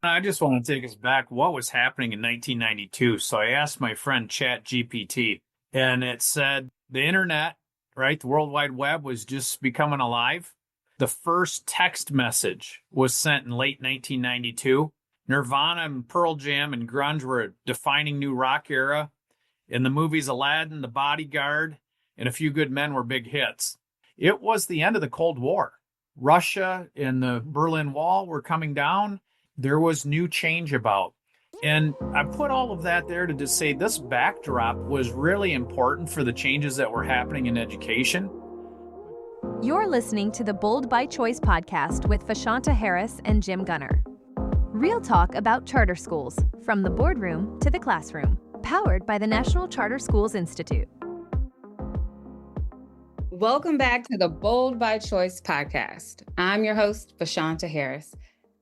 I just want to take us back. What was happening in 1992? So I asked my friend ChatGPT, and it said the internet, right? The World Wide Web was just becoming alive. The first text message was sent in late 1992. Nirvana and Pearl Jam and grunge were a defining new rock era. And the movies Aladdin, The Bodyguard, and A Few Good Men were big hits. It was the end of the Cold War. Russia and the Berlin Wall were coming down. There was new change about. And I put all of that there to just say this backdrop was really important for the changes that were happening in education. You're listening to the Bold by Choice podcast with Vashanta Harris and Jim Gunner. Real talk about charter schools, from the boardroom to the classroom, powered by the National Charter Schools Institute. Welcome back to the Bold by Choice podcast. I'm your host, Vashanta Harris.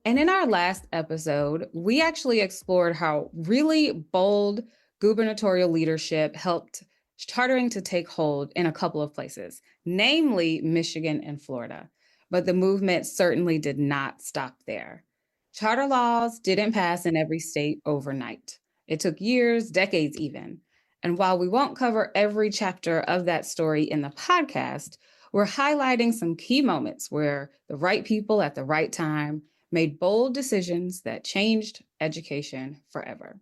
And in our last episode, we actually explored how really bold gubernatorial leadership helped chartering to take hold in a couple of places, namely Michigan and Florida. But the movement certainly did not stop there. Charter laws didn't pass in every state overnight. It took years, decades even. And while we won't cover every chapter of that story in the podcast, we're highlighting some key moments where the right people at the right time made bold decisions that changed education forever.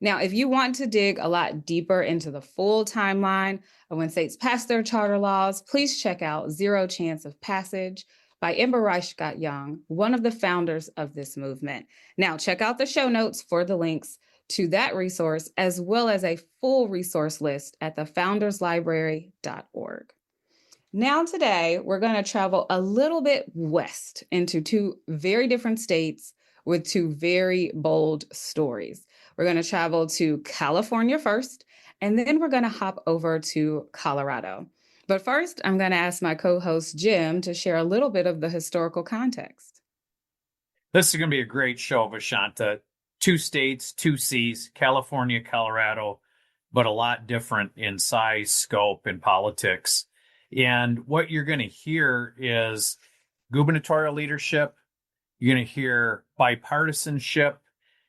Now, if you want to dig a lot deeper into the full timeline of when states passed their charter laws, please check out Zero Chance of Passage by Ember Reichgott-Young, one of the founders of this movement. Now, check out the show notes for the links to that resource, as well as a full resource list at thefounderslibrary.org. Now today, we're going to travel a little bit west into two very different states with two very bold stories. We're going to travel to California first, and then we're going to hop over to Colorado. But first, I'm going to ask my co-host Jim to share a little bit of the historical context. This is going to be a great show, Vashanta. Two states, two C's, California, Colorado, but a lot different in size, scope, and politics. And what you're going to hear is gubernatorial leadership. You're going to hear bipartisanship.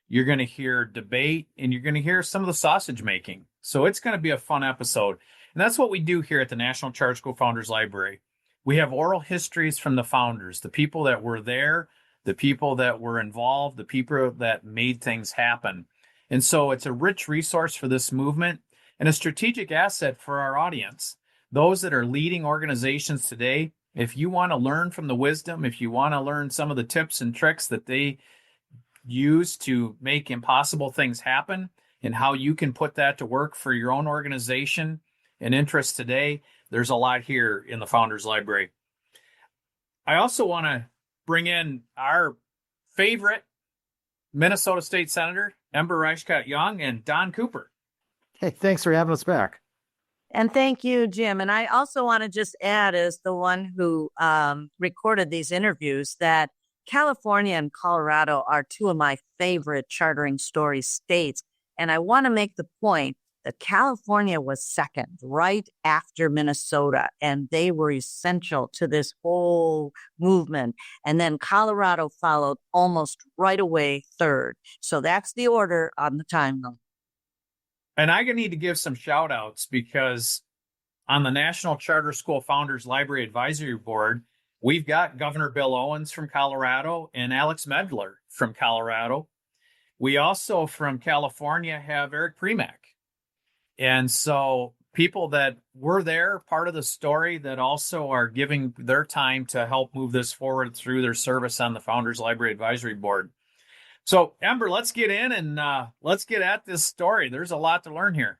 You're going to hear debate, and you're going to hear some of the sausage making. So it's going to be a fun episode. And that's what we do here at the National Charter School Founders Library. We have oral histories from the founders, the people that were there, the people that were involved, the people that made things happen. And so it's a rich resource for this movement and a strategic asset for our audience. Those that are leading organizations today, if you want to learn from the wisdom, if you want to learn some of the tips and tricks that they use to make impossible things happen and how you can put that to work for your own organization and interests today, there's a lot here in the Founders Library. I also want to bring in our favorite Minnesota State Senator, Ember Reichgott-Young, and Don Cooper. Hey, thanks for having us back. And thank you, Jim. And I also want to just add, as the one who recorded these interviews, that California and Colorado are two of my favorite chartering story states. And I want to make the point that California was second, right after Minnesota, and they were essential to this whole movement. And then Colorado followed almost right away third. So that's the order on the timeline. And I need to give some shout outs because on the National Charter School Founders Library Advisory Board, we've got Governor Bill Owens from Colorado and Alex Medler from Colorado. We also from California have Eric Premack. And so people that were there, part of the story, that also are giving their time to help move this forward through their service on the Founders Library Advisory Board. So, Ember, let's get in and let's get at this story. There's a lot to learn here.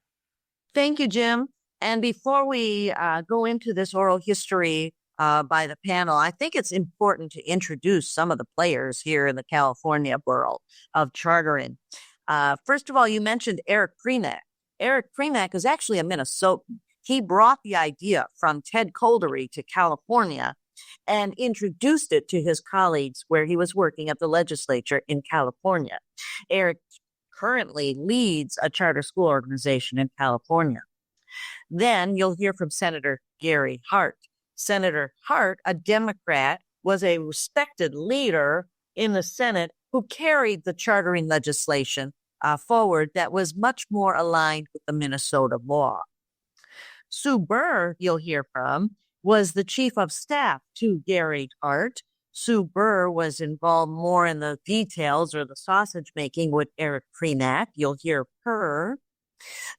Thank you, Jim. And before we go into this oral history by the panel, I think it's important to introduce some of the players here in the California world of chartering. First of all, you mentioned Eric Premack. Eric Premack is actually a Minnesotan. He brought the idea from Ted Coldery to California and introduced it to his colleagues where he was working at the legislature in California. Eric currently leads a charter school organization in California. Then you'll hear from Senator Gary Hart. Senator Hart, a Democrat, was a respected leader in the Senate who carried the chartering legislation forward that was much more aligned with the Minnesota law. Sue Burr, you'll hear from, was the chief of staff to Gary Hart. Sue Burr was involved more in the details or the sausage making with Eric Krenak. You'll hear her.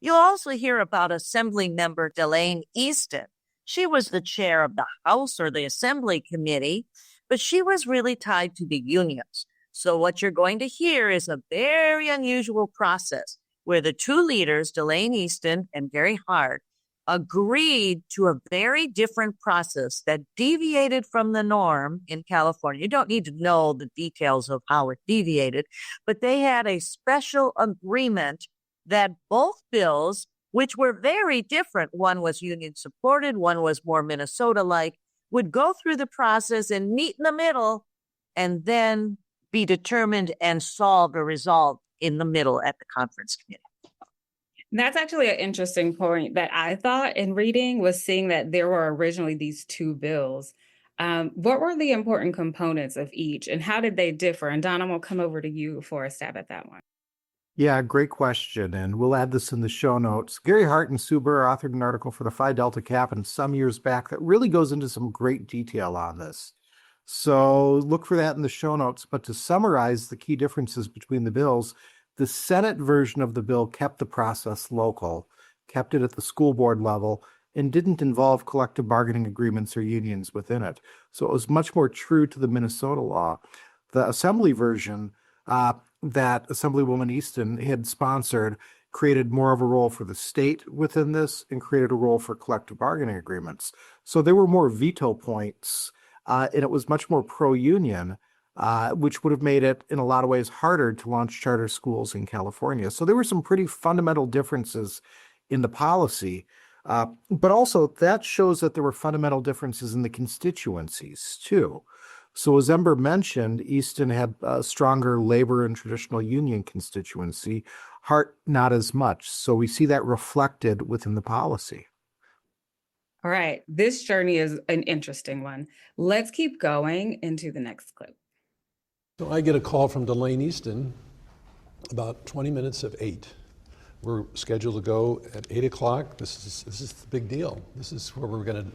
You'll also hear about Assembly member Delane Easton. She was the chair of the House or the Assembly Committee, but she was really tied to the unions. So what you're going to hear is a very unusual process where the two leaders, Delane Easton and Gary Hart, agreed to a very different process that deviated from the norm in California. You don't need to know the details of how it deviated, but they had a special agreement that both bills, which were very different, one was union supported, one was more Minnesota-like, would go through the process and meet in the middle and then be determined and solved or resolved in the middle at the conference committee. That's actually an interesting point that I thought in reading was seeing that there were originally these two bills. What were the important components of each and how did they differ? And Don, I'm going to come over to you for a stab at that one. Yeah, great question. And we'll add this in the show notes. Gary Hart and Sue Burr authored an article for the Phi Delta Kappan some years back that really goes into some great detail on this. So look for that in the show notes. But to summarize the key differences between the bills, the Senate version of the bill kept the process local, kept it at the school board level, and didn't involve collective bargaining agreements or unions within it. So it was much more true to the Minnesota law. The Assembly version that Assemblywoman Easton had sponsored created more of a role for the state within this and created a role for collective bargaining agreements. So there were more veto points, and it was much more pro-union, which would have made it in a lot of ways harder to launch charter schools in California. So there were some pretty fundamental differences in the policy, but also that shows that there were fundamental differences in the constituencies too. So as Ember mentioned, Easton had a stronger labor and traditional union constituency, Hart not as much. So we see that reflected within the policy. All right, this journey is an interesting one. Let's keep going into the next clip. So I get a call from Delane Easton about 20 minutes of 8. We're scheduled to go at 8 o'clock. This is the big deal. This is where we're going to,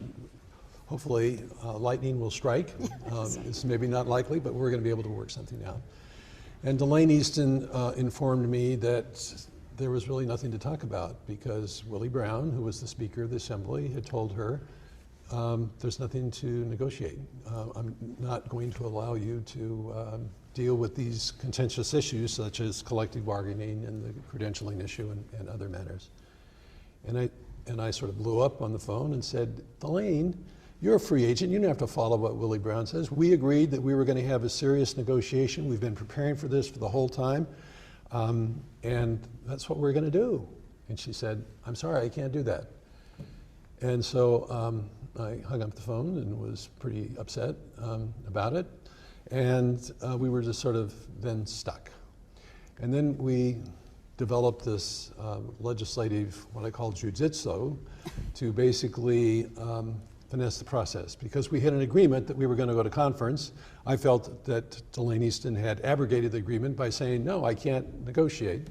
hopefully, lightning will strike. It's maybe not likely, but we're going to be able to work something out. And Delane Easton informed me that there was really nothing to talk about because Willie Brown, who was the Speaker of the Assembly, had told her, there's nothing to negotiate. I'm not going to allow you to deal with these contentious issues such as collective bargaining and the credentialing issue and other matters. And I sort of blew up on the phone and said, Delane, you're a free agent. You don't have to follow what Willie Brown says. We agreed that we were going to have a serious negotiation. We've been preparing for this for the whole time. And that's what we're going to do. And she said, I'm sorry, I can't do that. And so I hung up the phone and was pretty upset about it. And we were just sort of then stuck. And then we developed this legislative, what I call jujitsu, to basically finesse the process. Because we had an agreement that we were going to go to conference, I felt that Delane Easton had abrogated the agreement by saying, no, I can't negotiate.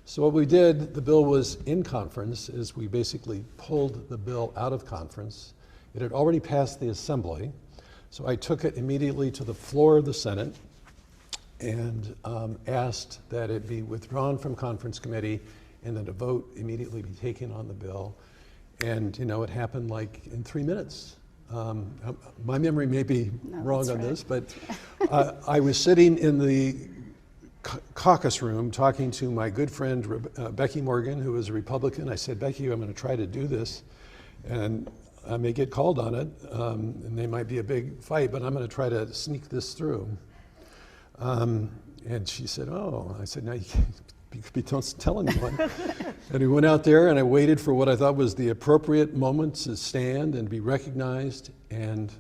So what we did, the bill was in conference, is we basically pulled the bill out of conference. It had already passed the Assembly, so I took it immediately to the floor of the Senate and asked that it be withdrawn from conference committee and that a vote immediately be taken on the bill. And you know, it happened like in 3 minutes. My memory may be wrong on this, but I was sitting in the caucus room talking to my good friend Becky Morgan, who is a Republican. I said, Becky, I'm going to try to do this, and I may get called on it, and they might be a big fight, but I'm going to try to sneak this through. And she said, oh. I said, no, don't tell anyone. And we went out there, and I waited for what I thought was the appropriate moment to stand and be recognized, and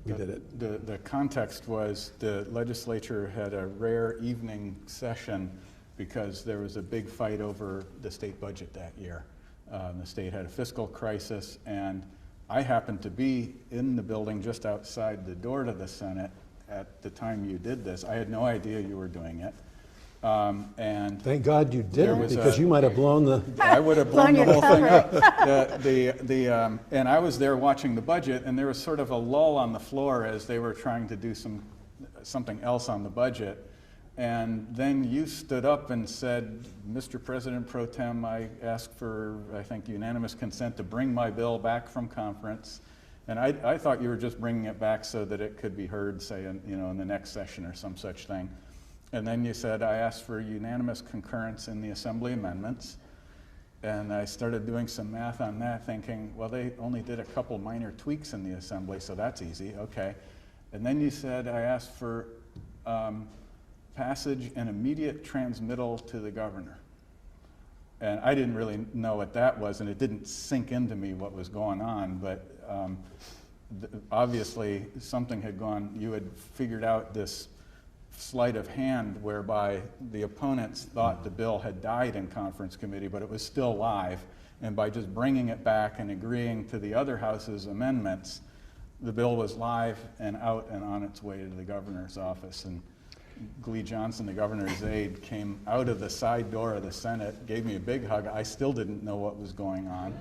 we did it. The context was the legislature had a rare evening session because there was a big fight over the state budget that year. The state had a fiscal crisis, and I happened to be in the building just outside the door to the Senate, at the time you did this. I had no idea you were doing it. And Thank God you There didn't, was because a- you might have blown the. I would have blown the your whole thing up. And I was there watching the budget, and there was sort of a lull on the floor as they were trying to do something else on the budget. And then you stood up and said, Mr. President Pro Tem, I ask for, I think, unanimous consent to bring my bill back from conference. And I thought you were just bringing it back so that it could be heard, say, in the next session or some such thing. And then you said, I asked for unanimous concurrence in the Assembly amendments. And I started doing some math on that, thinking, well, they only did a couple minor tweaks in the Assembly, so that's easy, okay. And then you said, I asked for passage and immediate transmittal to the governor. And I didn't really know what that was, and it didn't sink into me what was going on, but obviously something had gone, you had figured out this sleight of hand whereby the opponents thought the bill had died in conference committee, but it was still live. And by just bringing it back and agreeing to the other house's amendments, the bill was live and out and on its way to the governor's office. And Glee Johnson, the governor's aide, came out of the side door of the Senate, gave me a big hug. I still didn't know what was going on.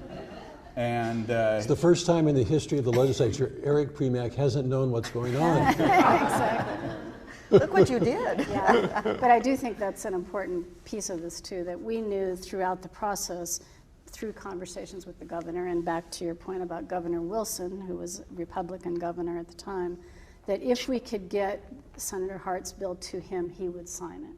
And It's the first time in the history of the legislature Eric Premack hasn't known what's going on. Exactly. Look what you did. Yeah, but I do think that's an important piece of this too, that we knew throughout the process, through conversations with the governor, and back to your point about Governor Wilson, who was a Republican governor at the time, that if we could get Senator Hart's bill to him, he would sign it.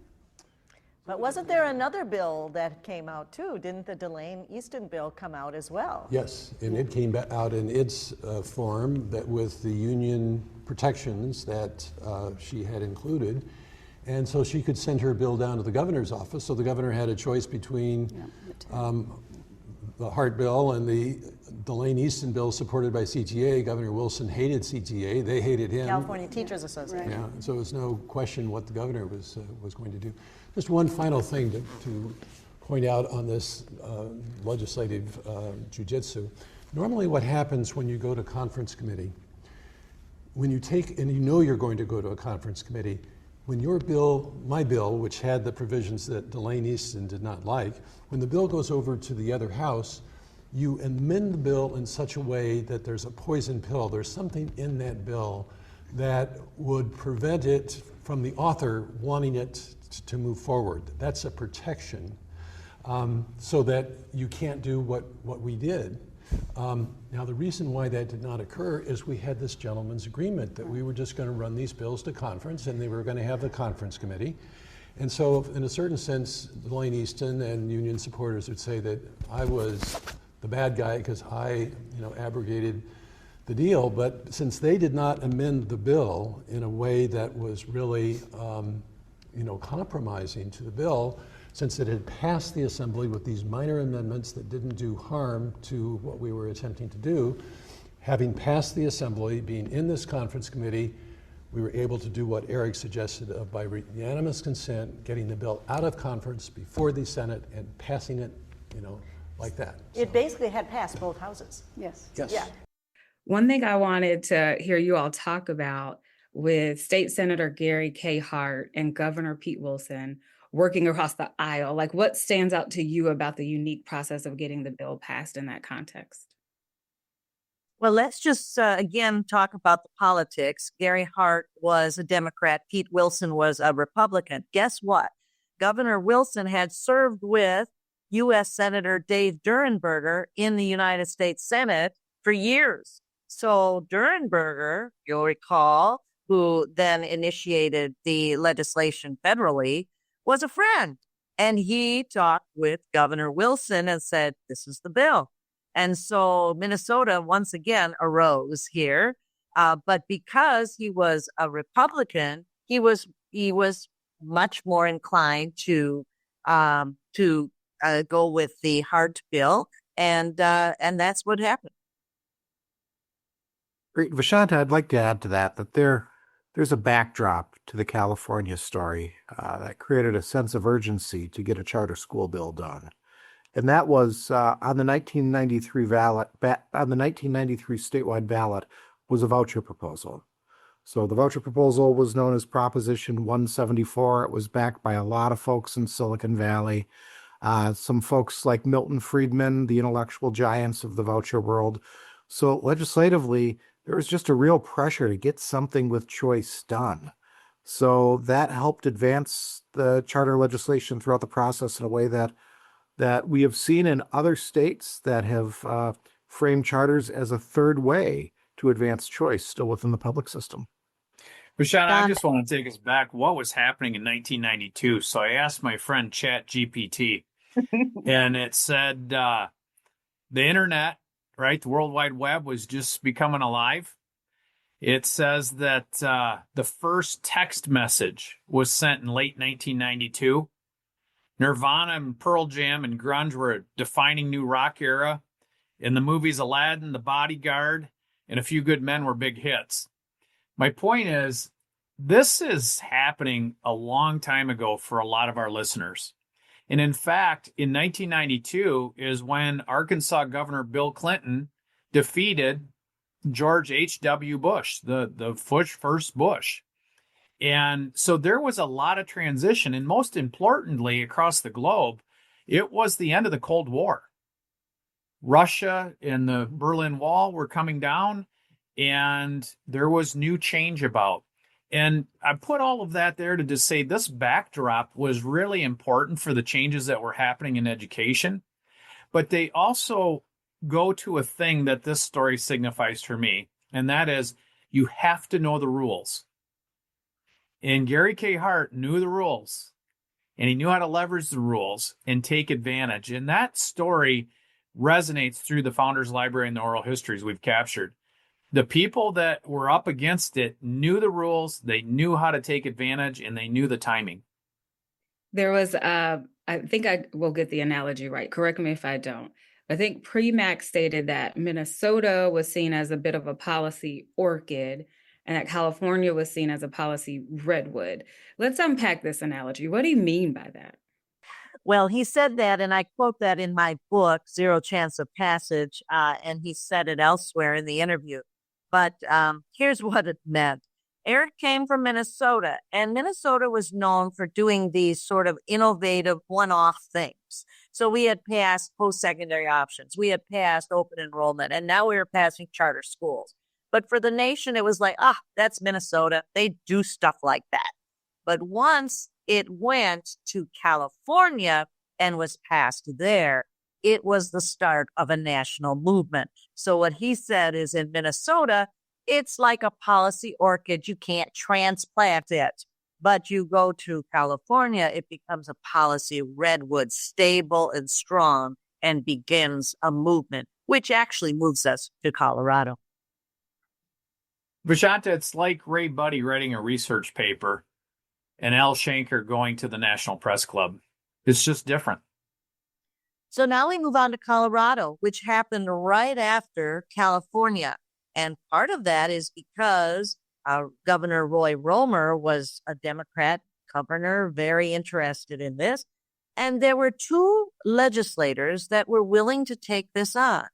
But wasn't there another bill that came out too? Didn't the Delane Easton bill come out as well? Yes, and it came out in its form that with the union protections that she had included. And so she could send her bill down to the governor's office. So the governor had a choice between the Hart bill and the Delane Easton bill supported by CTA. Governor Wilson hated CTA. They hated him. California Teachers Association. Yeah, so it was no question what the governor was going to do. Just one final thing to point out on this legislative jujitsu. Normally what happens when you go to conference committee, when you take, and you know you're going to go to a conference committee, when your bill, my bill, which had the provisions that Delane Easton did not like, when the bill goes over to the other house, you amend the bill in such a way that there's a poison pill. There's something in that bill that would prevent it from the author wanting it to move forward. That's a protection so that you can't do what we did. Now, the reason why that did not occur is we had this gentleman's agreement that we were just going to run these bills to conference, and they were going to have the conference committee. And so, in a certain sense, Delane Easton and union supporters would say that I was the bad guy because I, abrogated the deal. But since they did not amend the bill in a way that was really, compromising to the bill, since it had passed the assembly with these minor amendments that didn't do harm to what we were attempting to do, having passed the assembly, being in this conference committee, we were able to do what Eric suggested of by unanimous consent, getting the bill out of conference before the Senate and passing it, like that. It basically had passed both houses. Yes. Yes. Yeah. One thing I wanted to hear you all talk about with State Senator Gary K. Hart and Governor Pete Wilson working across the aisle, like what stands out to you about the unique process of getting the bill passed in that context? Well, let's just again talk about the politics. Gary Hart was a Democrat. Pete Wilson was a Republican. Guess what? Governor Wilson had served with U.S. Senator Dave Durenberger in the United States Senate for years. So Durenberger, you'll recall, who then initiated the legislation federally, was a friend. And he talked with Governor Wilson and said, this is the bill. And so Minnesota once again arose here. But because he was a Republican, he was much more inclined to go with the Hart bill. And that's what happened. Great. Vashanta, I'd like to add to that there's a backdrop to the California story that created a sense of urgency to get a charter school bill done. And that was on the 1993 statewide ballot was a voucher proposal. So the voucher proposal was known as Proposition 174. It was backed by a lot of folks in Silicon Valley. Some folks like Milton Friedman, the intellectual giants of the voucher world. So legislatively, there was just a real pressure to get something with choice done. So that helped advance the charter legislation throughout the process in a way that we have seen in other states that have framed charters as a third way to advance choice still within the public system. Bashana, I Don- just want to take us back. What was happening in 1992? So I asked my friend ChatGPT, and it said the internet, right, the World Wide Web was just becoming alive. It says that the first text message was sent in late 1992. Nirvana and Pearl Jam and grunge were a defining new rock era. In the movies Aladdin, The Bodyguard, and A Few Good Men were big hits. My point is, this is happening a long time ago for a lot of our listeners. And in fact, in 1992 is when Arkansas Governor Bill Clinton defeated George H.W. Bush, the first Bush. And so there was a lot of transition. And most importantly, across the globe, it was the end of the Cold War. Russia and the Berlin Wall were coming down, and there was new change about. And I put all of that there to just say this backdrop was really important for the changes that were happening in education. But they also go to a thing that this story signifies for me, and that is you have to know the rules. And Gary K. Hart knew the rules, and he knew how to leverage the rules and take advantage. And that story resonates through the Founders Library and the oral histories we've captured. The people that were up against it knew the rules, they knew how to take advantage, and they knew the timing. There was, I think I will get the analogy right. Correct me if I don't. I think Premack stated that Minnesota was seen as a bit of a policy orchid and that California was seen as a policy redwood. Let's unpack this analogy. What do you mean by that? Well, he said that, and I quote that in my book, Zero Chance of Passage, and he said it elsewhere in the interview. But here's what it meant. Eric came from Minnesota, and Minnesota was known for doing these sort of innovative one-off things. So we had passed post-secondary options. We had passed open enrollment, and now we were passing charter schools. But for the nation, it was like, that's Minnesota. They do stuff like that. But once it went to California and was passed there, it was the start of a national movement. So what he said is in Minnesota, it's like a policy orchid. You can't transplant it. But you go to California, it becomes a policy redwood, stable and strong, and begins a movement, which actually moves us to Colorado. Vashanta, it's like Ray Buddy writing a research paper and Al Shanker going to the National Press Club. It's just different. So now we move on to Colorado, which happened right after California. And part of that is because Governor Roy Romer was a Democrat governor, very interested in this. And there were two legislators that were willing to take this on,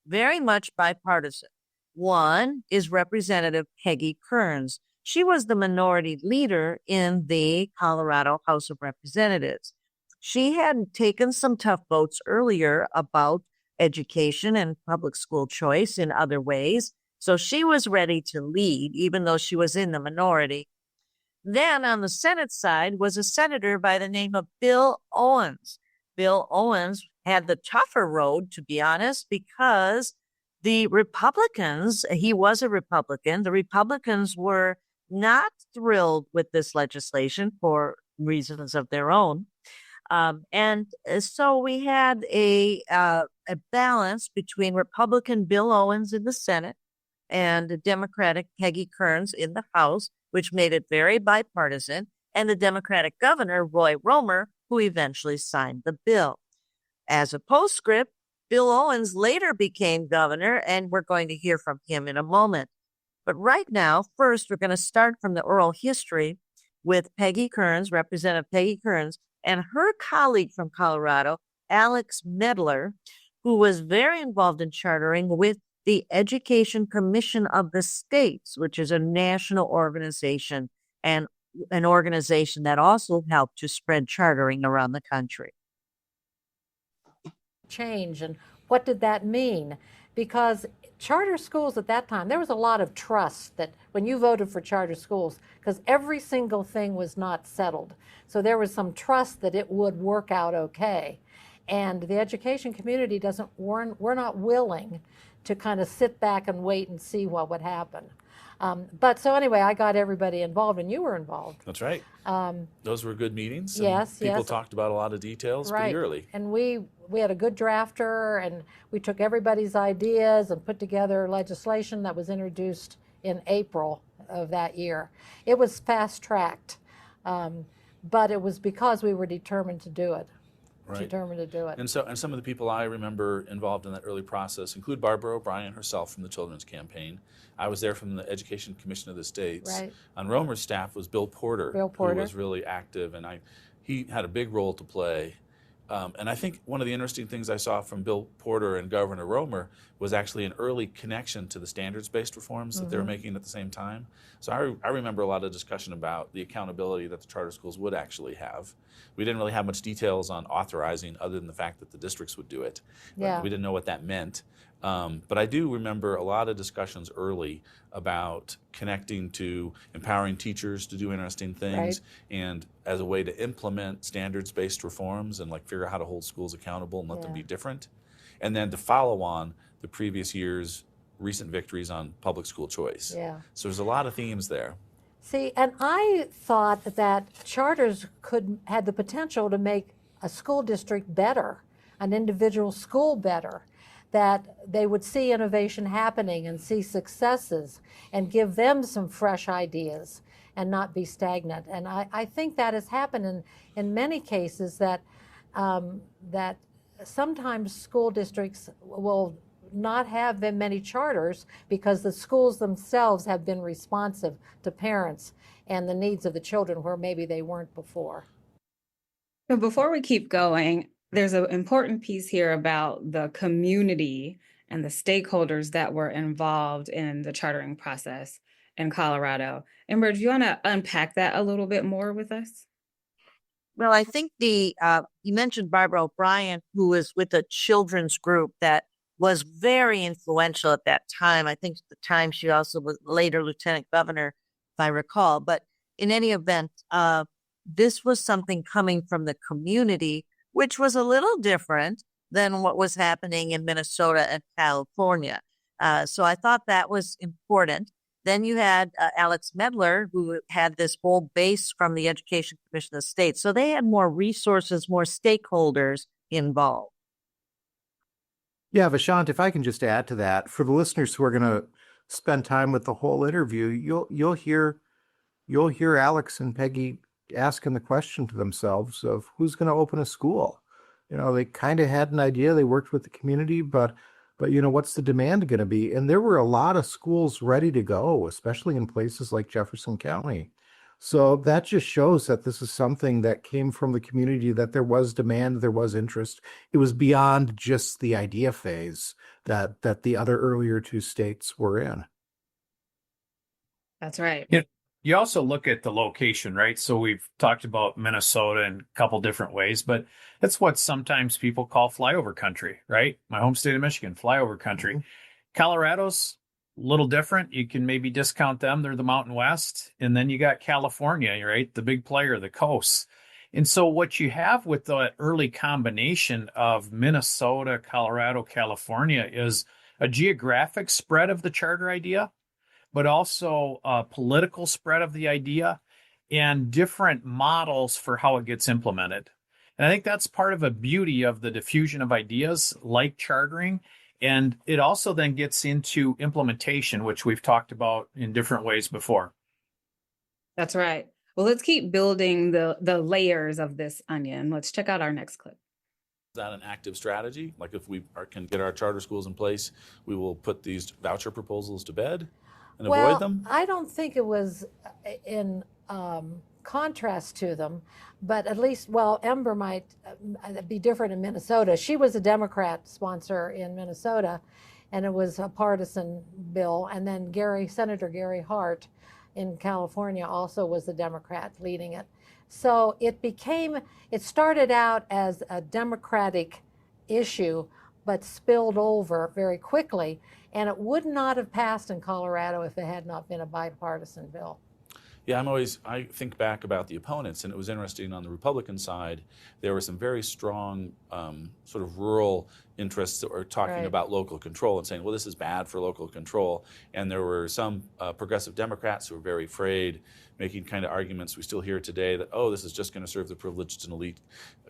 very much bipartisan. One is Representative Peggy Kearns. She was the minority leader in the Colorado House of Representatives. She had taken some tough votes earlier about education and public school choice in other ways. So she was ready to lead, even though she was in the minority. Then on the Senate side was a senator by the name of Bill Owens. Bill Owens had the tougher road, to be honest, because the Republicans, he was a Republican, the Republicans were not thrilled with this legislation for reasons of their own. And so we had a balance between Republican Bill Owens in the Senate and Democratic Peggy Kearns in the House, which made it very bipartisan, and the Democratic governor, Roy Romer, who eventually signed the bill. As a postscript, Bill Owens later became governor, and we're going to hear from him in a moment. But right now, first, we're going to start from the oral history with Peggy Kearns, Representative Peggy Kearns, and her colleague from Colorado, Alex Medler, who was very involved in chartering with the Education Commission of the States, which is a national organization and an organization that also helped to spread chartering around the country. Change, and what did that mean? Because charter schools at that time, there was a lot of trust that when you voted for charter schools, because every single thing was not settled. So there was some trust that it would work out okay. And the education community we're not willing to kind of sit back and wait and see what would happen. But so anyway, I got everybody involved, and you were involved. That's right. Those were good meetings. Yes, People yes. talked about a lot of details Right. pretty early. And we had a good drafter, and we took everybody's ideas and put together legislation that was introduced in April of that year. It was fast-tracked, but it was because we were determined to do it. Right. Determined to do it. And some of the people I remember involved in that early process include Barbara O'Brien herself from the Children's Campaign. I was there from the Education Commission of the States. Right. On Romer's staff was Bill Porter, Bill Porter. who was really active, and he had a big role to play. And I think one of the interesting things I saw from Bill Porter and Governor Romer was actually an early connection to the standards-based reforms that they were making at the same time. So I remember a lot of discussion about the accountability that the charter schools would actually have. We didn't really have much details on authorizing other than the fact that the districts would do it. Yeah. We didn't know what that meant. But I do remember a lot of discussions early about connecting to empowering teachers to do interesting things, Right. and as a way to implement standards-based reforms and like figure out how to hold schools accountable and let them Yeah. be different. And then to follow on the previous year's recent victories on public school choice. Yeah. So there's a lot of themes there. See, and I thought that charters had the potential to make a school district better, an individual school better, that they would see innovation happening and see successes and give them some fresh ideas and not be stagnant. And I think that has happened in many cases, that sometimes school districts will not have that many charters because the schools themselves have been responsive to parents and the needs of the children where maybe they weren't before. So before we keep going, there's an important piece here about the community and the stakeholders that were involved in the chartering process in Colorado. Amber, do you want to unpack that a little bit more with us? Well, I think you mentioned Barbara O'Brien, who was with a children's group that was very influential at that time. I think at the time she also was later lieutenant governor, if I recall. But in any event, this was something coming from the community, which was a little different than what was happening in Minnesota and California. So I thought that was important. Then you had Alex Medler, who had this whole base from the Education Commission of the State. So they had more resources, more stakeholders involved. Yeah, Vashant, if I can just add to that, for the listeners who are going to spend time with the whole interview, you'll hear Alex and Peggy asking the question to themselves of who's going to open a school. You know, they kind of had an idea. They worked with the community, but you know, what's the demand going to be? And there were a lot of schools ready to go, especially in places like Jefferson County. So that just shows that this is something that came from the community, that there was demand, there was interest. It was beyond just the idea phase that the other earlier two states were in. That's right. Yeah. You also look at the location, right? So we've talked about Minnesota in a couple different ways, but that's what sometimes people call flyover country, right? My home state of Michigan, flyover country. Mm-hmm. Colorado's a little different. You can maybe discount them. They're the Mountain West. And then you got California, right? The big player, the coast. And so what you have with the early combination of Minnesota, Colorado, California is a geographic spread of the charter idea, but also a political spread of the idea and different models for how it gets implemented. And I think that's part of the beauty of the diffusion of ideas like chartering. And it also then gets into implementation, which we've talked about in different ways before. That's right. Well, let's keep building the layers of this onion. Let's check out our next clip. Is that an active strategy? Like if we can get our charter schools in place, we will put these voucher proposals to bed and avoid them? I don't think it was in contrast to them, but at least, Ember might be different in Minnesota. She was a Democrat sponsor in Minnesota, and it was a partisan bill. And then Senator Gary Hart in California also was the Democrat leading it. So it started out as a Democratic issue, but spilled over very quickly. And it would not have passed in Colorado if it had not been a bipartisan bill. Yeah, I think back about the opponents, and it was interesting on the Republican side, there were some very strong sort of rural interests that were talking about local control and saying, well, this is bad for local control. And there were some progressive Democrats who were very afraid, making kind of arguments we still hear today that, oh, this is just going to serve the privileged and elite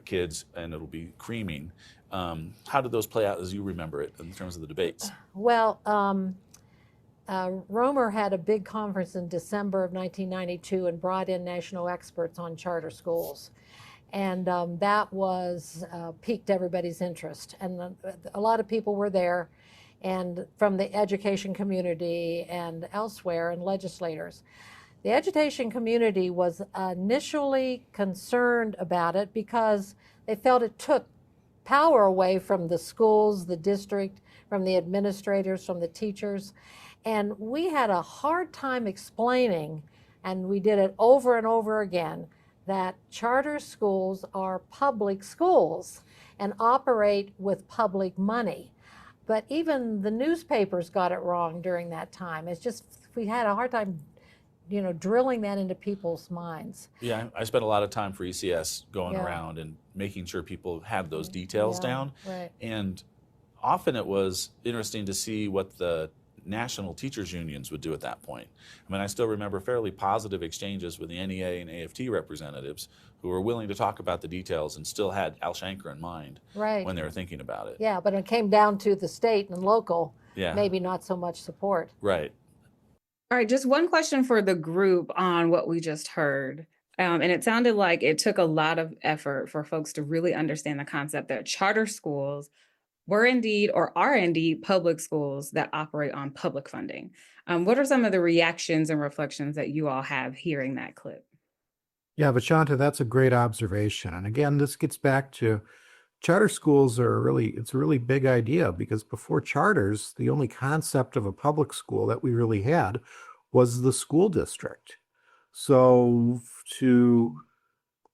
kids and it'll be creaming. How did those play out as you remember it in terms of the debates? Well, Romer had a big conference in December of 1992 and brought in national experts on charter schools. And that was piqued everybody's interest. And a lot of people were there, and from the education community and elsewhere, and legislators. The education community was initially concerned about it because they felt it took power away from the schools, the district, from the administrators, from the teachers. And we had a hard time explaining, and we did it over and over again, that charter schools are public schools and operate with public money. But even the newspapers got it wrong during that time. It's just, we had a hard time, drilling that into people's minds. Yeah, I spent a lot of time for ECS going around and making sure people had those details down. Right. And often it was interesting to see what the national teachers unions would do at that point. I mean, I still remember fairly positive exchanges with the NEA and AFT representatives who were willing to talk about the details and still had Al Shanker in mind when they were thinking about it. Yeah, but it came down to the state and local, Yeah. maybe not so much support. Right. All right, just one question for the group on what we just heard. And it sounded like it took a lot of effort for folks to really understand the concept that charter schools were indeed or are indeed public schools that operate on public funding. What are some of the reactions and reflections that you all have hearing that clip? Yeah, Vashanta, that's a great observation. And again, this gets back to charter schools it's a really big idea, because before charters, the only concept of a public school that we really had was the school district. So to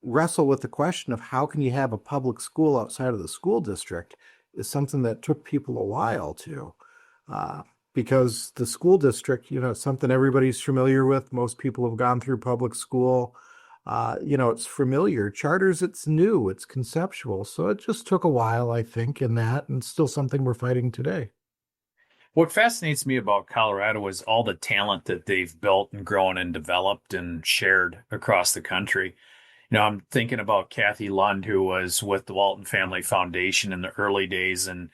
wrestle with the question of how can you have a public school outside of the school district is something that took people a while to, because the school district, it's something everybody's familiar with. Most people have gone through public school. It's familiar. Charters, it's new, it's conceptual. So it just took a while, I think, in that, and still something we're fighting today. What fascinates me about Colorado is all the talent that they've built and grown and developed and shared across the country. I'm thinking about Kathy Lund, who was with the Walton Family Foundation in the early days and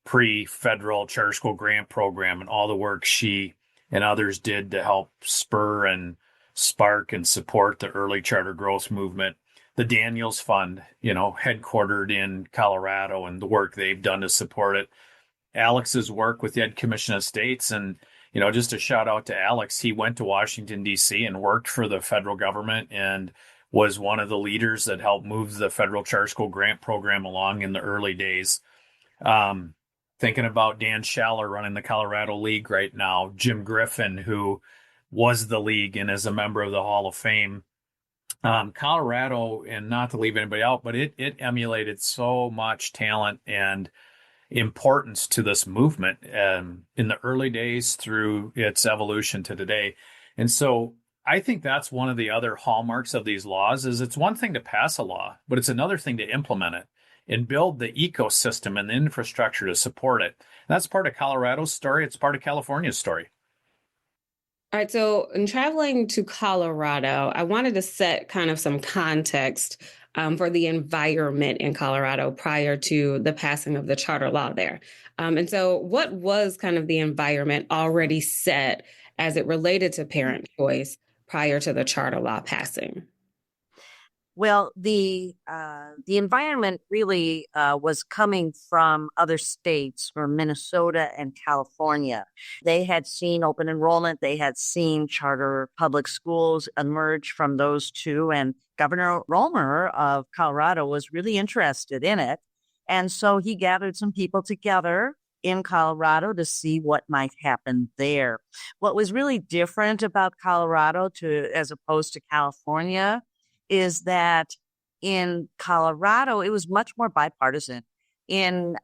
pre-federal charter school grant program, and all the work she and others did to help spur and spark and support the early charter growth movement. The Daniels Fund, headquartered in Colorado, and the work they've done to support it. Alex's work with the Ed Commission of States, and just a shout out to Alex. He went to Washington, D.C. and worked for the federal government and was one of the leaders that helped move the federal charter school grant program along in the early days. Thinking about Dan Schaller running the Colorado League right now, Jim Griffin, who was the league and is a member of the Hall of Fame. Colorado, and not to leave anybody out, but it emulated so much talent and importance to this movement in the early days through its evolution to today. And so I think that's one of the other hallmarks of these laws is it's one thing to pass a law, but it's another thing to implement it and build the ecosystem and the infrastructure to support it. And that's part of Colorado's story. It's part of California's story. All right, so in traveling to Colorado, I wanted to set kind of some context for the environment in Colorado prior to the passing of the charter law there. And so what was kind of the environment already set as it related to parent choice prior to the charter law passing? Well, the environment really was coming from other states, from Minnesota and California. They had seen open enrollment. They had seen charter public schools emerge from those two. And Governor Romer of Colorado was really interested in it. And so he gathered some people together in Colorado to see what might happen there. What was really different about Colorado as opposed to California is that in Colorado, it was much more bipartisan. In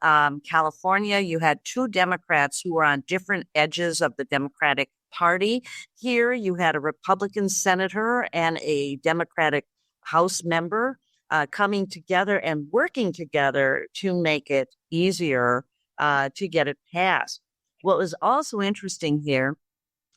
California, you had two Democrats who were on different edges of the Democratic Party. Here, you had a Republican senator and a Democratic House member coming together and working together to make it easier to get it passed. What was also interesting here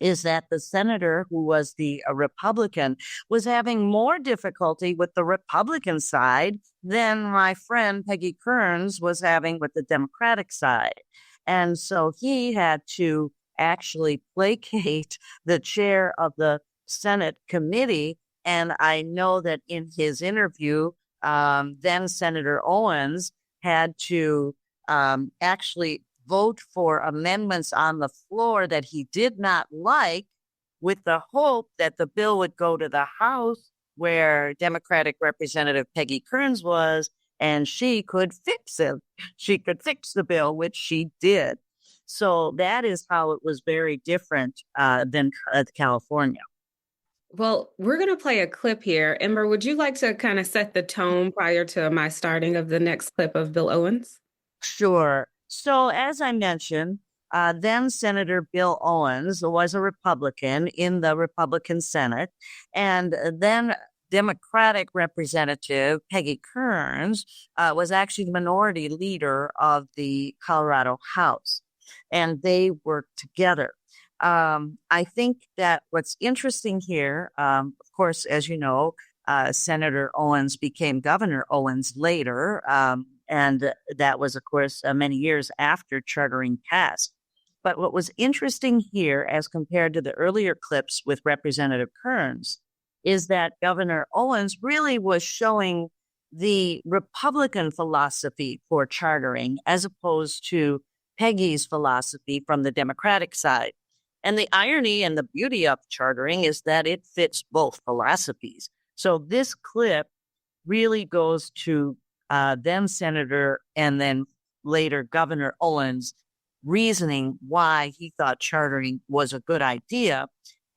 is that the senator who was a Republican was having more difficulty with the Republican side than my friend Peggy Kearns was having with the Democratic side. And so he had to actually placate the chair of the Senate committee. And I know that in his interview, then Senator Owens had to actually vote for amendments on the floor that he did not like, with the hope that the bill would go to the House where Democratic Representative Peggy Kearns was, and she could fix it. She could fix the bill, which she did. So that is how it was very different than California. Well, we're going to play a clip here. Ember, would you like to kind of set the tone prior to my starting of the next clip of Bill Owens? Sure. So as I mentioned, then Senator Bill Owens was a Republican in the Republican Senate, and then Democratic Representative Peggy Kearns was actually the minority leader of the Colorado House, and they worked together. I think that what's interesting here, of course, as you know, Senator Owens became Governor Owens later, and that was, of course, many years after chartering passed. But what was interesting here, as compared to the earlier clips with Representative Kearns, is that Governor Owens really was showing the Republican philosophy for chartering as opposed to Peggy's philosophy from the Democratic side. And the irony and the beauty of chartering is that it fits both philosophies. So this clip really goes to then Senator and then later Governor Owens reasoning why he thought chartering was a good idea,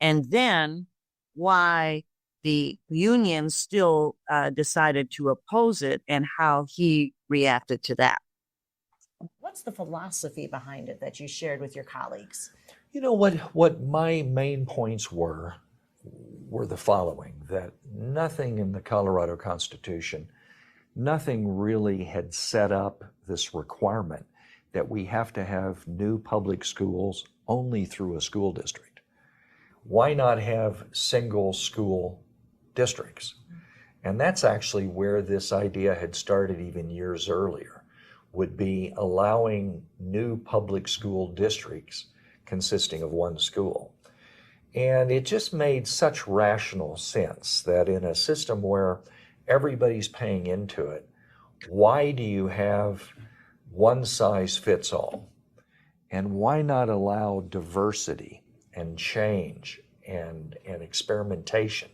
and then why the union still decided to oppose it and how he reacted to that. What's the philosophy behind it that you shared with your colleagues? You know, what my main points were the following: that nothing in the Colorado Constitution, nothing really had set up this requirement that we have to have new public schools only through a school district. Why not have single school districts? And that's actually where this idea had started even years earlier, would be allowing new public school districts consisting of one school. And it just made such rational sense that in a system where everybody's paying into it, why do you have one size fits all? And why not allow diversity and change and experimentation,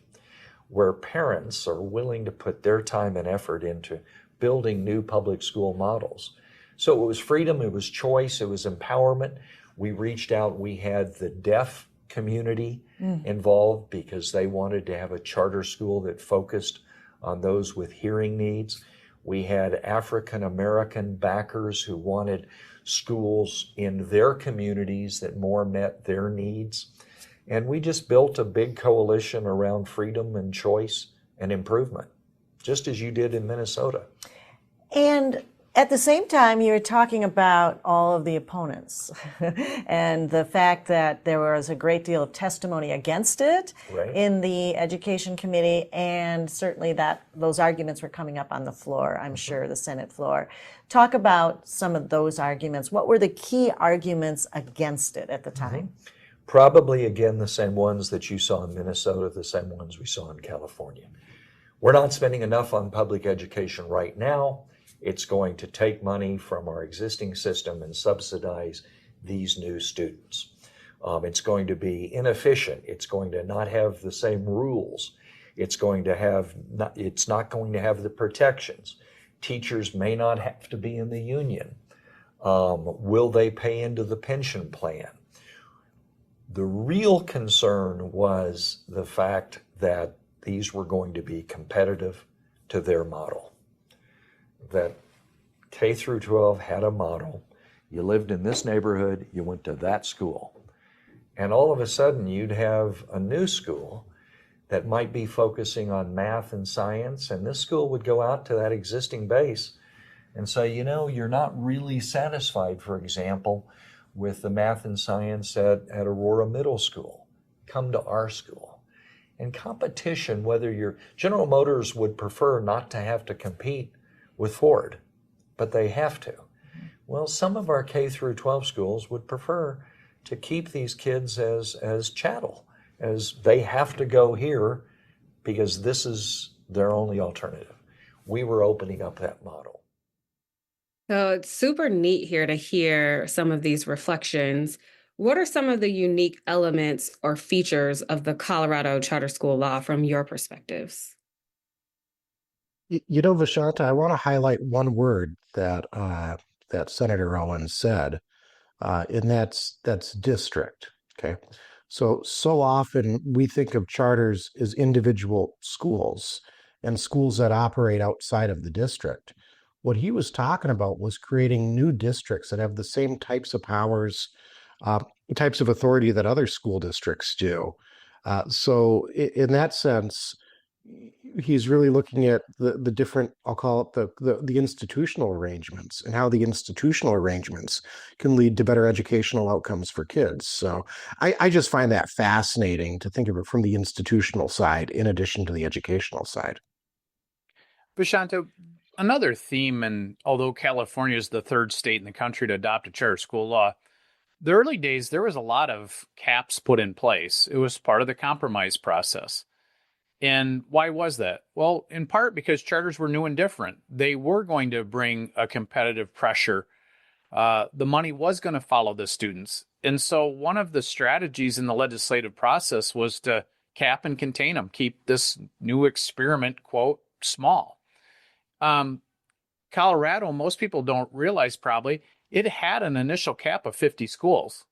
where parents are willing to put their time and effort into building new public school models? So it was freedom, it was choice, it was empowerment. We reached out, we had the deaf community involved because they wanted to have a charter school that focused on those with hearing needs. We had African American backers who wanted schools in their communities that more met their needs. And we just built a big coalition around freedom and choice and improvement, just as you did in Minnesota. And at the same time, you're talking about all of the opponents and the fact that there was a great deal of testimony against it in the Education Committee, and certainly that those arguments were coming up on the floor, I'm sure, the Senate floor. Talk about some of those arguments. What were the key arguments against it at the time? Probably, again, the same ones that you saw in Minnesota, the same ones we saw in California. We're not spending enough on public education right now. It's going to take money from our existing system and subsidize these new students. It's going to be inefficient. It's going to not have the same rules. It's not going to have the protections. Teachers may not have to be in the union. Will they pay into the pension plan? The real concern was the fact that these were going to be competitive to their model. That K through 12 had a model. You lived in this neighborhood, you went to that school. And all of a sudden you'd have a new school that might be focusing on math and science, and this school would go out to that existing base and say, you're not really satisfied, for example, with the math and science at Aurora Middle School. Come to our school. And competition, General Motors would prefer not to have to compete with Ford, but they have to. Well, some of our K through 12 schools would prefer to keep these kids as chattel, as they have to go here because this is their only alternative. We were opening up that model. So it's super neat here to hear some of these reflections. What are some of the unique elements or features of the Colorado charter school law from your perspectives? Vashanta, I want to highlight one word that Senator Owens said, and that's district. Okay, so often we think of charters as individual schools and schools that operate outside of the district. What he was talking about was creating new districts that have the same types of powers, types of authority that other school districts do. So in that sense, he's really looking at the different, I'll call it the institutional arrangements, and how the institutional arrangements can lead to better educational outcomes for kids. So I just find that fascinating to think of it from the institutional side in addition to the educational side. Vashanta, another theme, and although California is the third state in the country to adopt a charter school law, the early days, there was a lot of caps put in place. It was part of the compromise process. And why was that? Well, in part because charters were new and different. They were going to bring a competitive pressure. The money was going to follow the students. And so one of the strategies in the legislative process was to cap and contain them, keep this new experiment, quote, small. Colorado, most people don't realize probably, it had an initial cap of 50 schools.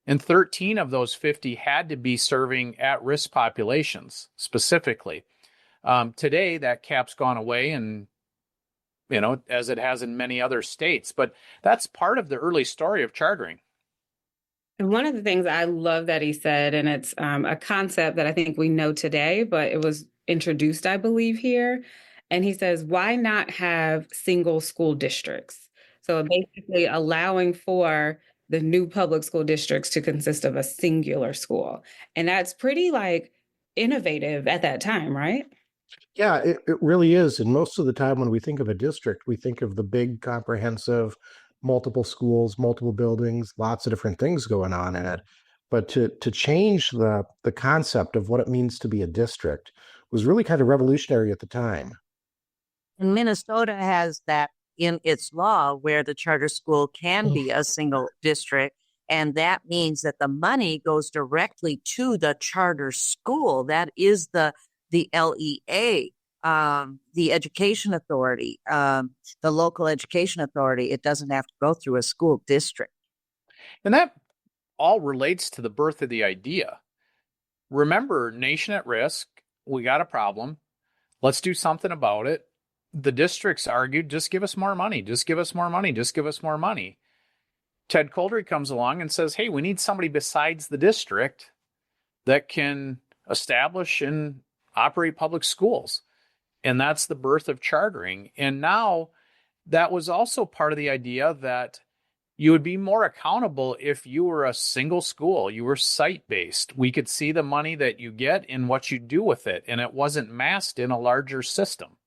And 13 of those 50 had to be serving at-risk populations specifically. Today, that cap's gone away, and as it has in many other states. But that's part of the early story of chartering. And one of the things I love that he said, and it's a concept that I think we know today, but it was introduced, I believe, here. And he says, why not have single school districts? So basically allowing for the new public school districts to consist of a singular school. And that's pretty innovative at that time, right? Yeah, it really is. And most of the time when we think of a district, we think of the big, comprehensive, multiple schools, multiple buildings, lots of different things going on in it. But to change the concept of what it means to be a district was really kind of revolutionary at the time. And Minnesota has that in its law where the charter school can be a single district. And that means that the money goes directly to the charter school. That is the LEA, the education authority, the local education authority. It doesn't have to go through a school district. And that all relates to the birth of the idea. Remember, nation at risk, we got a problem. Let's do something about it. The districts argued, just give us more money, just give us more money, just give us more money. Ted Coldry comes along and says, hey, we need somebody besides the district that can establish and operate public schools. And that's the birth of chartering. And now that was also part of the idea that you would be more accountable if you were a single school, you were site-based. We could see the money that you get and what you do with it, and it wasn't massed in a larger system.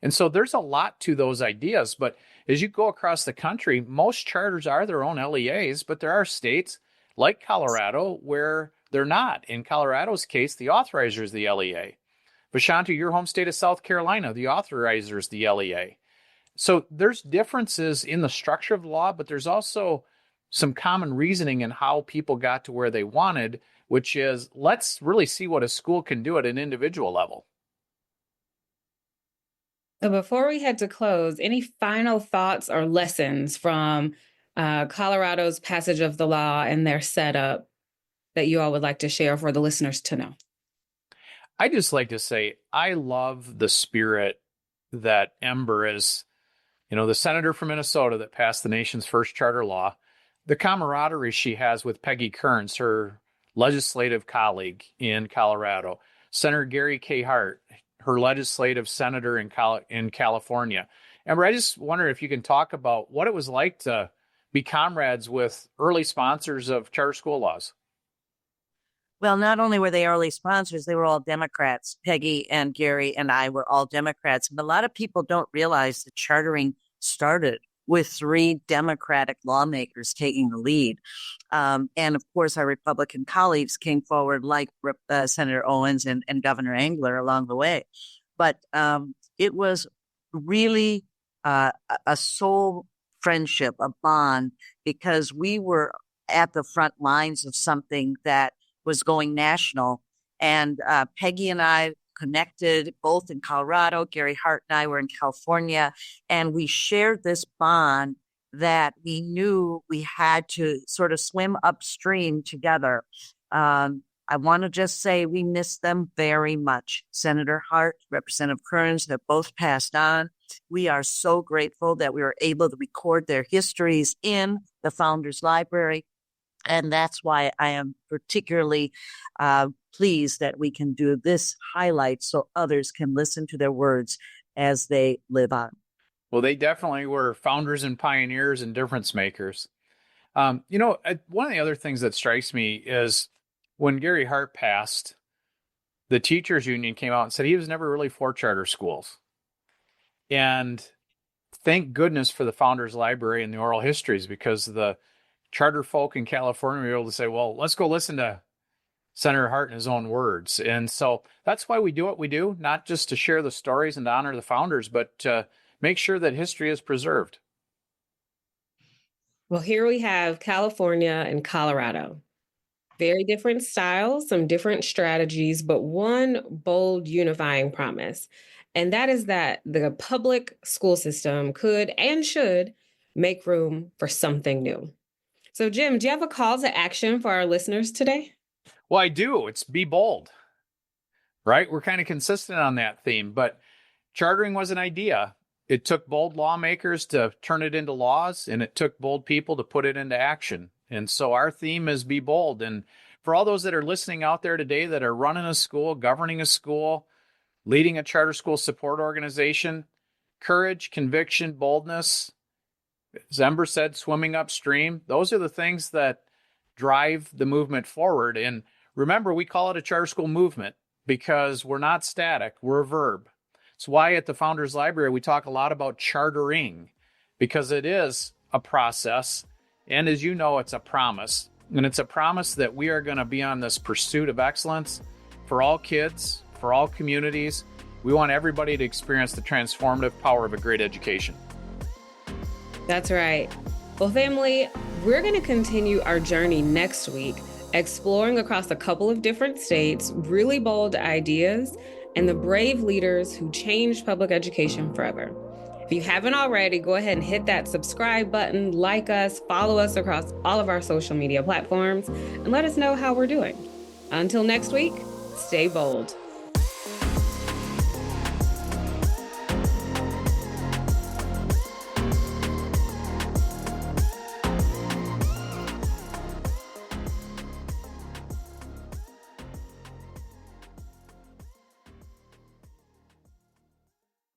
And so there's a lot to those ideas, but as you go across the country, most charters are their own LEAs, but there are states like Colorado where they're not. In Colorado's case, the authorizer is the LEA. Vashanta, your home state of South Carolina, the authorizer is the LEA. So there's differences in the structure of the law, but there's also some common reasoning in how people got to where they wanted, which is let's really see what a school can do at an individual level. So before we head to close, any final thoughts or lessons from Colorado's passage of the law and their setup that you all would like to share for the listeners to know? I just like to say, I love the spirit that Ember is, the senator from Minnesota that passed the nation's first charter law, the camaraderie she has with Peggy Kearns, her legislative colleague in Colorado, Senator Gary K. Hart, her legislative senator in California. Ember, I just wonder if you can talk about what it was like to be comrades with early sponsors of charter school laws. Well, not only were they early sponsors, they were all Democrats. Peggy and Gary and I were all Democrats. But a lot of people don't realize that chartering started with 3 Democratic lawmakers taking the lead. And of course, our Republican colleagues came forward like Senator Owens and Governor Engler along the way. But it was really a soul friendship, a bond, because we were at the front lines of something that was going national. And Peggy and I connected both in Colorado. Gary Hart and I were in California. And we shared this bond that we knew we had to sort of swim upstream together. I want to just say we miss them very much. Senator Hart, Representative Kearns, have both passed on. We are so grateful that we were able to record their histories in the Founders Library. And that's why I am particularly pleased that we can do this highlight so others can listen to their words as they live on. Well, they definitely were founders and pioneers and difference makers. One of the other things that strikes me is when Gary Hart passed, the teachers union came out and said he was never really for charter schools. And thank goodness for the Founders Library and the oral histories, because the charter folk in California were able to say, well, let's go listen to Senator Hart in his own words. And so that's why we do what we do, not just to share the stories and to honor the founders, but to make sure that history is preserved. Well, here we have California and Colorado. Very different styles, some different strategies, but one bold unifying promise. And that is that the public school system could and should make room for something new. So, Jim, do you have a call to action for our listeners today? Well, I do. It's be bold, right? We're kind of consistent on that theme, but chartering was an idea. It took bold lawmakers to turn it into laws, and it took bold people to put it into action. And so our theme is be bold. And for all those that are listening out there today that are running a school, governing a school, leading a charter school support organization, courage, conviction, boldness, as Ember said, swimming upstream, those are the things that drive the movement forward. And remember, we call it a charter school movement because we're not static, we're a verb. It's why at the Founders Library, we talk a lot about chartering, because it is a process. And as you know, it's a promise. And it's a promise that we are going to be on this pursuit of excellence for all kids, for all communities. We want everybody to experience the transformative power of a great education. That's right. Well, family, we're going to continue our journey next week, exploring across a couple of different states, really bold ideas, and the brave leaders who changed public education forever. If you haven't already, go ahead and hit that subscribe button, like us, follow us across all of our social media platforms, and let us know how we're doing. Until next week, stay bold.